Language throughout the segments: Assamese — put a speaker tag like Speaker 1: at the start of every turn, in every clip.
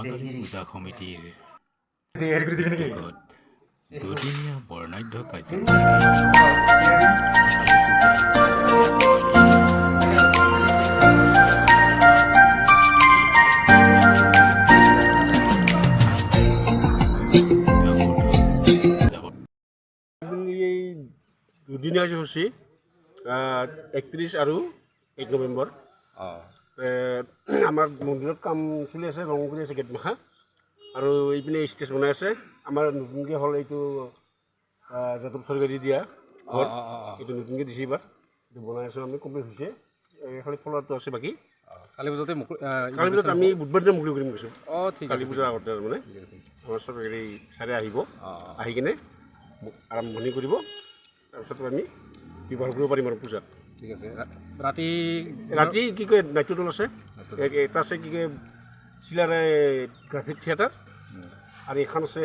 Speaker 1: বনচালী পূজা সমিতিৰ দুদিনীয়া বৰ্ণাঢ্য
Speaker 2: দুদিনীয়া কাৰ্যসূচী 31 আৰু 1 নৱেম্বৰ আমাৰ মন্দিৰত কাম চলি আছে, ৰং কৰি আছে গেট মাখা আৰু এইপিনে ষ্টেজ বনাই আছে। আমাৰ নতুনকৈ হ'ল এইটো যাদৱ চৰকাৰী দিয়া ঘৰ, এইটো নতুনকৈ দিছে এইবাৰ, এইটো বনাই আছোঁ আমি, কমপ্লিট হৈছে, খালি ফলটো আছে বাকী।
Speaker 3: কালী পূজাতে
Speaker 2: কালী পূজাত আমি বুধবাৰ দিনা মুকলি কৰিম কৈছোঁ।
Speaker 3: ঠিক
Speaker 2: কালী পূজাৰ আগতে মানে আমাৰ চৰকাৰী ছাৰে আহিব, আহি কিনে আৰম্ভণি কৰিব, তাৰপিছত আমি ব্যৱহাৰ কৰিব পাৰিম আৰু পূজাত।
Speaker 3: ঠিক আছে। ৰাতি
Speaker 2: ৰাতি কি কয় নাট্যদল আছে, এটা আছে কি কয় চিলাৰে গ্ৰাফিক থিয়েটাৰ, আৰু এখন আছে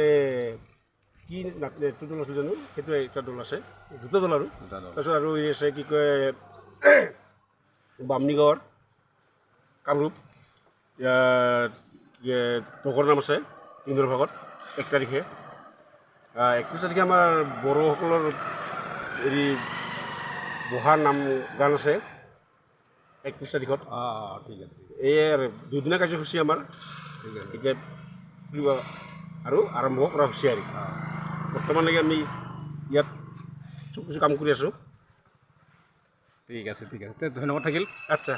Speaker 2: কি নাট্যদল আছে জানো, সেইটো এটা দল আছে, দুটা দল আৰু তাৰপিছত আৰু এই আছে কি কয় বামনিগাঁৱৰ কামৰূপ ডকৰ নাম আছে ইন্দ্ৰ ভাগত 1 তাৰিখে। 31 তাৰিখে আমাৰ বড়োসকলৰ হেৰি বহাৰ নাম গান আছে 31 তাৰিখত।
Speaker 3: ঠিক আছে।
Speaker 2: এই দুদিনীয়া কাৰ্যসূচী আমাৰ এতিয়া চলিব আৰু আৰম্ভ কৰা হৈছে আৰু বৰ্তমানলৈকে আমি ইয়াত চব কিছু কাম কৰি আছোঁ।
Speaker 3: ঠিক আছে, ধন্যবাদ থাকিল।
Speaker 2: আচ্ছা।